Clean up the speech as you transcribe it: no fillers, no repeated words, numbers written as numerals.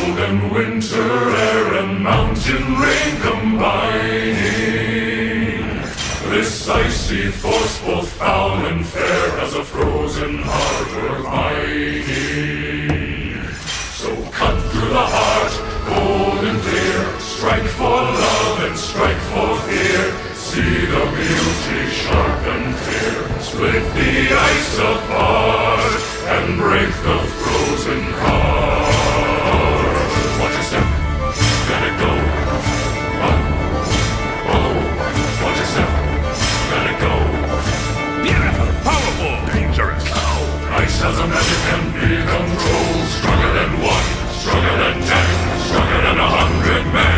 cold and winter air and mountain rain combining. This icy force, both foul and fair, has a frozen heart worth mining. So cut through the heart, cold and clear, strike for love and strike for fear. See the beauty sharp and clear, split the ice apart and break the frozen heart. Watch your step, let it go. Run, oh, watch your step, let it go. Beautiful, powerful, dangerous. Ice has a magic and be controlled. Stronger than one, stronger than 10, stronger than 100 men.